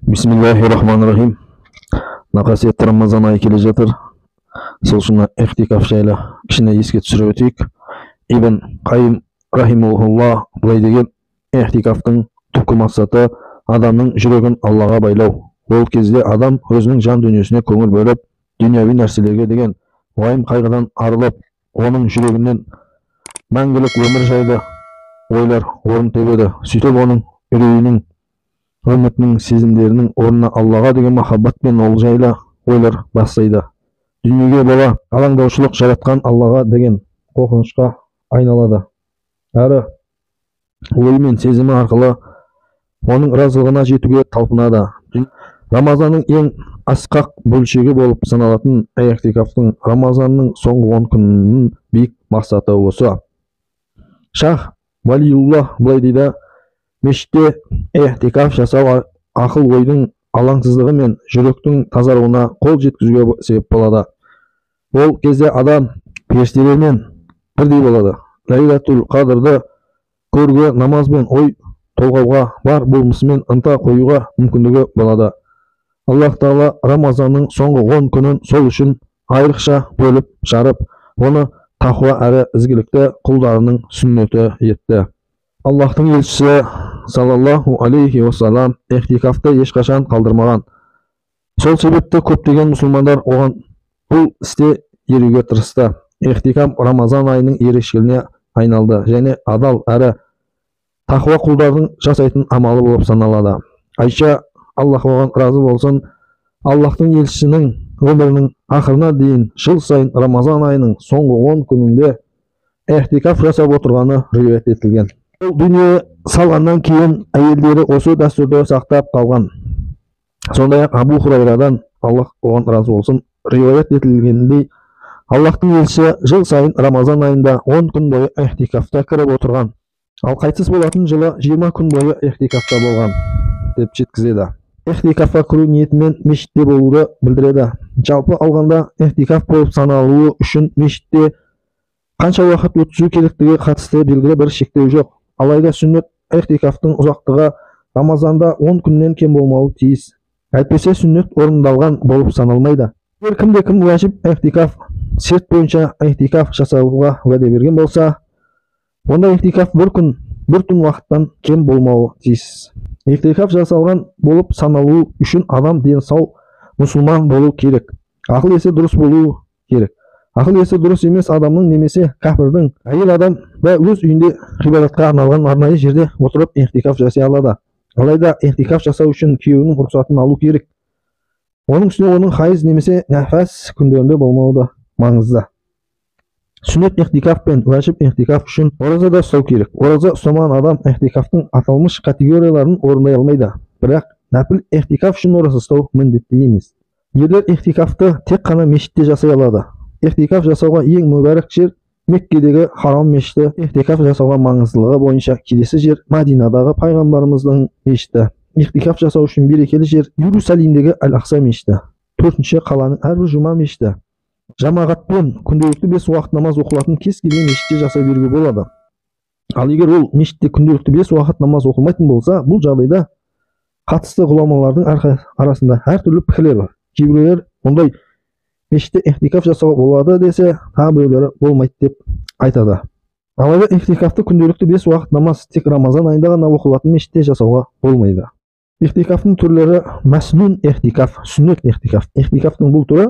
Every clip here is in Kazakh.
Bismillahirrahmanirrahim. Naqasiyetli Ramazan ayı келе жатыр. Сол үшін ихтикаф жайлы кішкене еске түсіріп өтейік. Ибн Қайым рахимахулла былай деген: ихтикафтың түпкі мақсаты адамның жүрегін Аллаға байлау. Ол кезде адам өзінің жан дүниесіне көңіл бөліп, дүнияви нәрселерге деген уайым қайғыдан арылып, оның жүрегінен мәңгілік өмір жайлы ойлар орын тебеді. Сөйтіп оның үрейінің, үмітінің, сезімдерінің орнына Аллаға деген махаббат пен ол жайлы ойлар бастайды. Дүниеге бола алаңдаушылық жаратқан Аллаға деген қорқынышқа айналады. Әрі ой мен сезімі арқылы оның разылығына жетуге талпынады. Рамазанның ең асқақ бөлшегі болып саналатын ихтикафтың Рамазанның соңғы 10 күнінің биік мақсаты осы. Шах Валиуллах былай дейді: мешітте ихтикаф жасау ақыл ойдың алаңсыздығы мен жүректің тазаруына қол жеткізуге себеп болады. Ол кезде адам періштелермен бірдей болады. Ләйләтул қадырды көруге, намаз бен ой толғауға, бар болмысымен ынта қоюға мүмкіндігі болады. Аллах Тағала Рамазанның соңғы 10 күнін сол үшін айрықша бөліп жарып, оны тақуа әрі ізгілікті құлдарының сүннеті етті. Аллахтың елшісі саллаллаху алейхи уассалам ихтикафты ешқашан қалдырмаған. Сол себепті көптеген мұсылмандар оған бұл істе еруге тырысты. Ихтикаф Рамазан айының ерекшелігіне айналды және адал әрі тақуа құлдардың жасайтын амалы болып саналады. Айша, Аллах оған разы болсын, Аллахтың елшісінің өмірінің ақырына дейін жыл сайын Рамазан айының соңғы 10 күнінде ихтикаф жасап отырғаны риуаят етілген. Ол дүние салғаннан кейін әйелдері осы дәстүрді сақтап қалған. Сондай-ақ Абу Хурайрадан, Аллах оған разы болсын, риуаят етілгендей, Аллахтың елшісі жыл сайын Рамазан айында 10 күн бойы ихтикафта кіріп отырған. Ал қайтыс болатын жылы 20 күн бойы ихтикафта болған деп жеткізеді. Ихтикафқа кіру ниетімен мешітте болуды білдіреді. Жалпы алғанда ихтикаф болып саналуы үшін мешітте қанша уақыт өткізу керектігі қатысты белгілі бір шектеу жоқ. Алайда сүннет ихтикафтың ұзақтығы Рамазанда 10 күннен кем болмауы тиіс. Әйтпесе сүннет орындалған болып саналмайды. Егер кімде-кім уәжіп ихтикаф, серт бойынша ихтикаф жасауға уәде берген болса, онда ихтикаф бір күн, бір түн уақыттан кем болмауы тиіс. Ихтикаф жасалған болып саналуы үшін адам дені сау мұсылман болу керек. Ақыл есі дұрыс болуы керек. Ақыл есі дұрыс емес адамның немесе кәпірдің, әйел адам да өз үйінде ғибадатқа арналған арнайы жерде отырып ихтикаф жасай алады. Алайда ихтикаф жасау үшін күйеуінің рұқсатын алу керек. Оның үстіне оның хайыз немесе нәфас күндерінде болмауы да маңызды. Сүннет ихтикаф пен уәжіп ихтикаф үшін ораза да ұстау керек. Ораза ұстамаған адам ихтикафтың аталмыш категорияларын орындай алмайды. Бірақ нәпіл ихтикаф үшін ораза ұстау міндетті емес. Ерлер ихтикафты тек қана мешітте жасай алады. Ихтикаф жасауға ең мүбәрәк жер Меккедегі Харам мешіті. Ихтикаф жасауға маңыздылығы бойынша келесі жер Мәдинадағы пайғамбарымыздың мешіті. Ихтикаф жасау үшін берекелі жер Иерусалимдегі Әл-Ақса мешіті. Төртінші қаланың әрбір жұма мешіті. Жамағатпен күнделікті 5 уақыт намаз оқылатын кез келген мешітте жасай беруге болады. Ал егер ол мешітте күнделікті 5 уақыт намаз оқылмайтын болса, бұл жағдайда қатысты ғұламалардың арасында әртүрлі пікірлер бар. Кейбіреулер ондай мешітте ихтикаф жасауға болады десе, тағы біреулері болмайды деп айтады. Алайда ихтикафты күнделікті 5 уақыт намаз тек Рамазан айында ғана оқылатын мешітте жасауға болмайды. Ихтикафтың түрлері: мәснун ихтикаф, сүннет ихтикаф. Ихтикафтың бұл түрі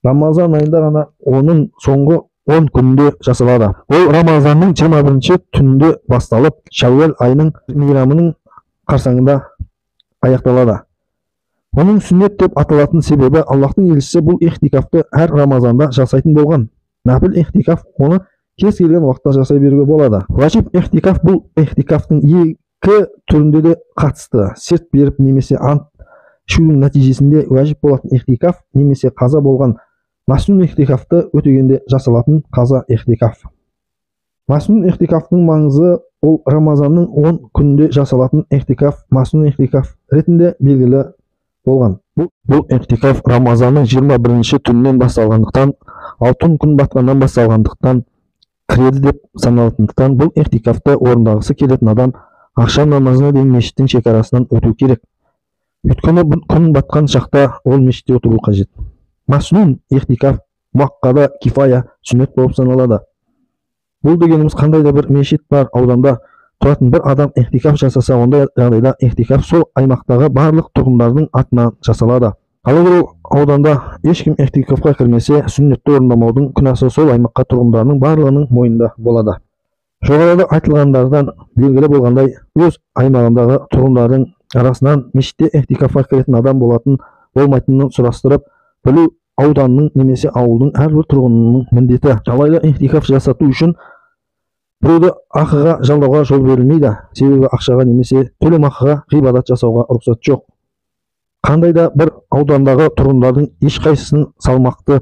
Рамазан айында ғана оның соңғы 10 күнінде жасалады. Ол Рамазанның 21-ші түнінде басталып, Шәуәл айының мейрамының қарсаңында аяқталады. Оның сүннет деп аталатын себебі Аллахтың елшісі бұл ихтикафты әр Рамазанда жасайтын болған. Нәпіл ихтикаф оны кез келген уақытта жасай беруге болады. Уәжіп ихтикаф бұл ихтикафтың екі түрінде де қатысты. Серт беріп немесе ант ішудің нәтижесінде уәжіп болатын ихтикаф немесе қаза болған мәснун ихтикафты өтегенде жасалатын қаза ихтикаф. Мәснун ихтикафтың маңызы ол Рамазанның 10 күнінде жасалатын ихтикаф мәснун ихтикаф ретінде белгілі болған. Бұл ихтикаф Рамазанның 21-ші түнінен басталғандықтан, 6 күн батқаннан басталғандықтан кіреді деп саналатындықтан, бұл ихтикафты орындағысы келетін адам ақшам намазына дейін мешіттің шекарасынан өту керек. Өйткені күн батқан шақта ол мешітте отыру қажет. Маснун ихтикаф муаққада кифая сүннет болып саналады. Бұл дегеніміз қандай да бір мешіт бар ауданда тұратын бір адам ихтикаф жасаса, ондай жағдайда ихтикаф сол аймақтағы барлық тұрғындардың атынан жасалады. Ал егер ол ауданда ешкім ихтикафқа кірмесе, сүннетті орындамаудың күнәсі сол аймаққа тұрғындарының барлығының мойнында болады. Жоғарыда айтылғандардан белгілі болғандай, өз аймағындағы тұрғындардың арасынан мешітте ихтикафқа кіретін адам болмайтынын сұрастырып білу ауданның немесе ауылдың әрбір тұрғынының міндеті. Алайда ихтикаф жасату үшін біреуді ақыға жалдауға жол берілмейді. Себебі ақшаға немесе төлемақыға ғибадат жасауға рұқсат жоқ. Қандай да бір аудандағы тұрғындардың ешқайсысының салмақты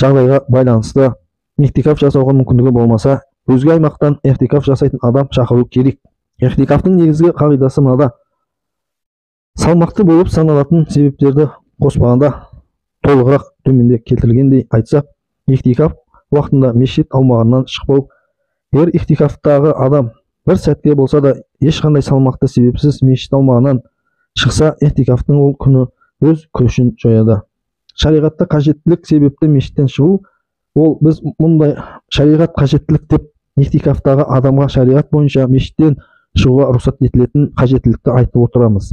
жағдайға байланысты ихтикаф жасауға мүмкіндігі болмаса, өзге аймақтан ихтикаф жасайтын адам шақыру керек. Ихтикафтың негізгі қағидасы мынада: салмақты болып саналатын себептерді қоспағанда, толығырақ төменде келтірілгендей айтсақ, ихтикаф уақытында мешіт аумағынан шықпау. Егер ихтикафтағы адам бір сәтке болса да ешқандай салмақты себепсіз мешіт аумағынан шықса, ихтикафтың ол күні өз күшін жояды. Шариғатта қажеттілік себепті мешіттен шығу, ол біз мұндай шариғат қажеттілік деп ихтикафтағы адамға шариғат бойынша мешіттен шығуға рұқсат етілетін қажеттілікті айтып отырамыз.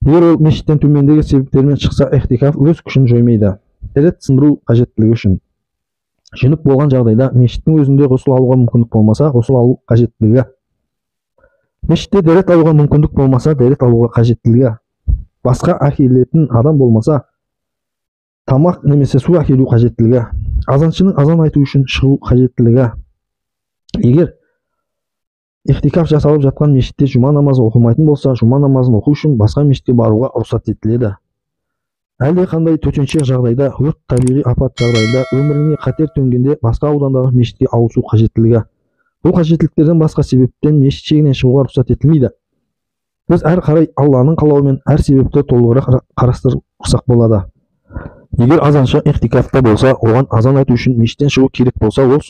Егер ол мешіттен төмендегі себептермен шықса, ихтикаф өз күшін жоймайды. Дәрет сындыру қажеттілігі үшін. Жүніп болған жағдайда мешіттің өзінде ғұсыл алуға мүмкіндік болмаса, ғұсыл алу қажеттілігі. Мешітте дәрет алуға мүмкіндік болмаса, дәрет алуға қажеттілігі. Басқа әкелетін адам болмаса, тамақ немесе су әкелу қажеттілігі. Азаншының азан айту үшін шығу қажеттілігі. Егер ихтикаф жасалып жатқан мешітте жұма намазы оқылмайтын болса, жұма намазын оқу үшін басқа мешітке баруға рұқсат етіледі. Әлде қандай төтенше жағдайда, өрт, табиғи апат жағдайда, өміріне қатер төнгенде басқа аудандағы мешітке ауысу қажеттілігі. Бұл қажеттіліктерден басқа себептен мешіт шегінен шығуға рұқсат етілмейді. Біз әр қарай Алланың қалауымен әр себепті толығырақ қарастырсақ болады. Егер азаншы ихтикафта болса, оған азан айту үшін мешіттен шығу керек болса, ол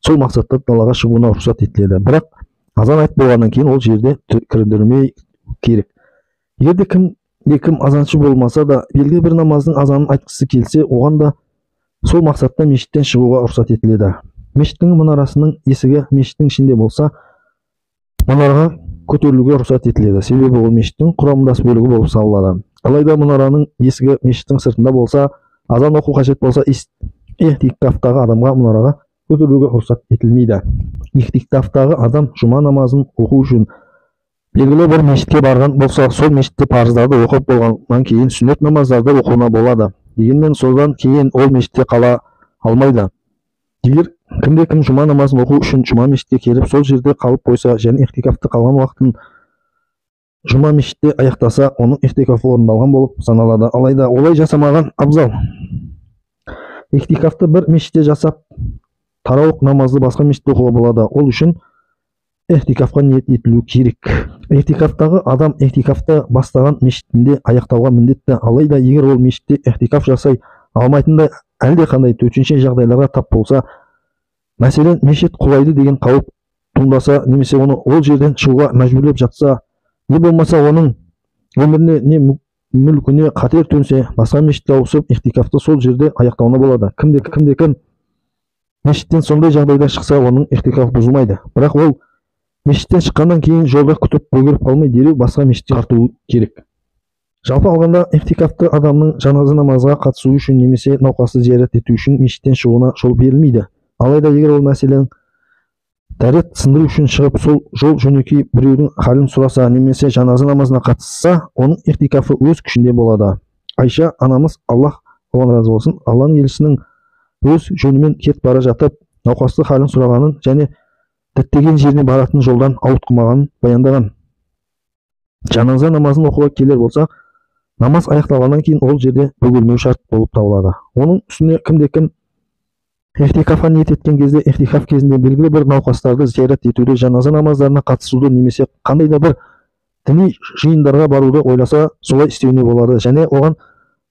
сол мақсатта далаға шығуына рұқсат етіледі. Бірақ азан айтып болғаннан кейін ол жерде кірдірмей керек. Егер кім азаншы болмаса да, белгілі бір намаздың азанын айтқысы келсе, оған да сол мақсатта мешіттен шығуға рұқсат етіледі. Мешіттің мұнарасының есігі мешіттің ішінде болса, мұнараға көтерілуге рұқсат етіледі. Себебі ол мешіттің құрамдас бөлігі болып саналады. Алайда мұнараның есігі мешіттің сыртында болса, азан оқу қажет болса, ихтикафтағы адамға мұнараға көтерілуге рұқсат етілмейді. Ихтикафтағы адам жұма намазын оқу үшін белгілі бір мешітке барған болса, сол мешітте парыздарды оқып болғаннан кейін сүннет намаздарды оқуына болады. Дегенмен содан кейін ол мешітте қала алмайды. Егер кім жұма намазын оқу үшін жұма мешітке келіп, сол жерде қалып қойса, және ихтикафты қалған уақытын жұма мешітте аяқтаса, оның ихтикафы орындалған болып саналады. Алайда олай жасамаған абзал. Ихтикафты бір мешітте жасап, тарауық намазды басқа мешітте оқуға болады. Ол үшін ихтикафқа ниет етілу керек. Ихтикафтағы адам ихтикафты бастаған мешітінде аяқтауға міндетті. Алайда егер ол мешітте ихтикаф жасай алмайтындай әлде қандай төтенше жағдайларға тап болса, мәселен мешіт құлайды деген қауіп туындаса, немесе оны ол жерден шығуға мәжбүрлеп жатса, не болмаса оның өміріне не мүлкіне қатер төнсе, басқа мешітке ауысып ихтикафты сол жерде аяқтауына болады. Кім мешіттен сондай жағдайда шықса, оның ихтикафы бұзылмайды. Бірақ ол мешіттен шыққаннан кейін жолда күтіп бөгеліп қалмай, дереу басқа мешітке тартуы керек. Жалпы алғанда, ихтикафты адамның жаназа намазға қатысу үшін немесе науқасты зиярат ету үшін мешіттен шығуына жол берілмейді. Алайда егер ол мәселен дәрет сындыру үшін шығып, сол жол жөнекей біреудің халін сұраса, немесе жаназа намазына қатысса, оның ихтикафы өз күшінде болады. Айша анамыз, Аллах оған разы болсын, Алланың елшісінің өз жөнімен кет бара жатып, науқасты халін сұрағанын және діттеген жеріне баратын жолдан ауытқымағанын баяндаған. Жаназа намазын оқуға келер болсақ, намаз аяқталғаннан кейін ол жерде бөгелмеу шарт болып табылады. Оның үстіне кім ихтикафқа ниет еткен кезде, ихтикаф кезінде белгілі бір науқастарды зиярат етуді, жаназа намаздарына қатысуды немесе қандай да бір діни жиындарға баруды ойласа, солай істеуіне болады. Және оған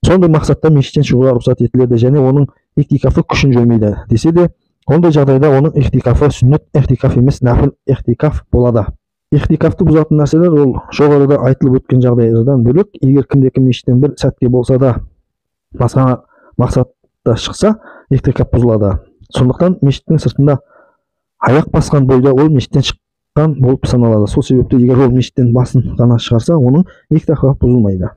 сондай мақсатта мешіттен шығуға рұқсат етіледі, және оның ихтикафы күшін жоймайды. Десе де, ондай жағдайда оның ихтикафы сүннет ихтикаф емес, нафил ихтикаф болады. Ихтикафты бузатын нәрселер ол жогоруда айтылып өткен жагдайлардан бөлөк, эгер кимде-ким мешіттен бир сәтке болса да басқа мақсатта шықса, ихтикаф бузулат. Сондықтан мешіттің сыртында аяқ басқан бойда ол мешіттен шыққан болып саналады. Сол себепті егер ол мешіттен басын ғана шығарса, оның ихтикафы бузулмайды.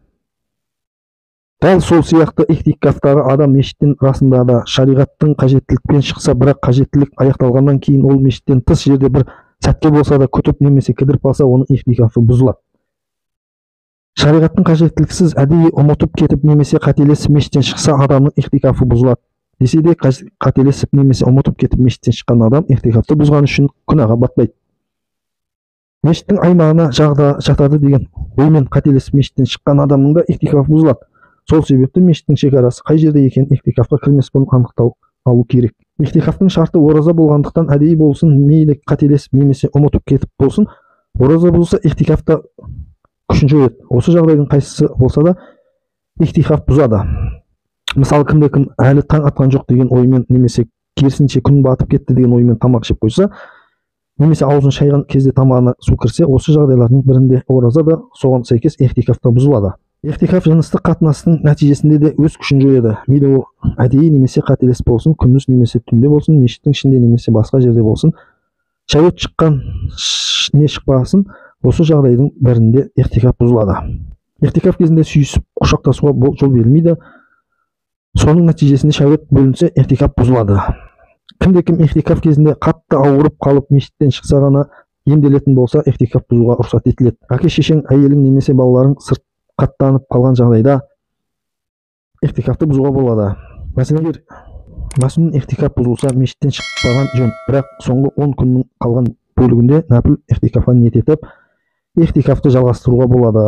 Дәл сол сияқты ихтикафтағы адам мешіттің расында да шариғаттың қажеттілікпен шықса, бірақ қажеттілік аяқталғаннан кейін ол мешіттен тыс жерде бір сәтке болса да күтіп немесе кідіріп қалса, оның ихтикафы бузулат. Шариғаттың қажеттіліксіз әдейі ұмытып кетіп немесе қателесіп мешіттен шықса, адамның ихтикафы бузулат. Десе де қателесіп немесе ұмытып кетіп мешіттен шыққан адам ихтикафты бузганы үшін күнәға батпайды. Мешіттің аймағына жатады деген оймен қателесіп мешіттен шыққан адамның да ихтикафы бузулат. Сол себепті мешіттің шекарасы қай жерде екенін ихтикафқа кірмес бұрын анықтау алу керек. Ихтикафтың шарты ораза болғандықтан әдейі болсын, мейлі қателесіп немесе ұмытып кетіп болсын, ораза болса ихтикафта күшін жойады. Осы жағдайдың қайсысы болса да ихтикаф бузады. Мысалы, кімде-кім әлі таң атқан жоқ деген оймен немесе керісінше күн батып кетті деген оймен тамақ жеп қойса, немесе аузын шайған кезде тамағына су кірсе, осы жағдайлардың бірінде ораза да соған сәйкес ихтикафта бузулады. Ихтикаф жыныстық қатынастың нәтижесінде де өз күшін жояды. Мейлі ол әдейі немесе қателес болсын, күндіз немесе түнде болсын, мешіттің ішінде немесе басқа жерде болсын, шәует шыққан не шықпасын, осы жағдайдың бірінде ихтикаф бузулады. Ихтикаф кезінде сүйісіп құшақтасуға жол берілмейді. Соның нәтижесінде шәует бөлінсе, ихтикаф бузулады. Кімде-кім ихтикаф кезінде қатты ауырып қалып мешіттен шықса ғана емделетін болса, ихтикаф бузуға рұқсат етіледі. Әке-шешең, әйелің немесе балаларың сырқаттанып қалған жағдайда ихтикафты бузуға болады. Мәселен, ихтикаф бузулса, мешіттен шықпаған жөн, бірақ соңғы 10 күннің қалған бөлігінде нәпіл ихтикафқа ниет етіп, ихтикафты жалғастыруға болады.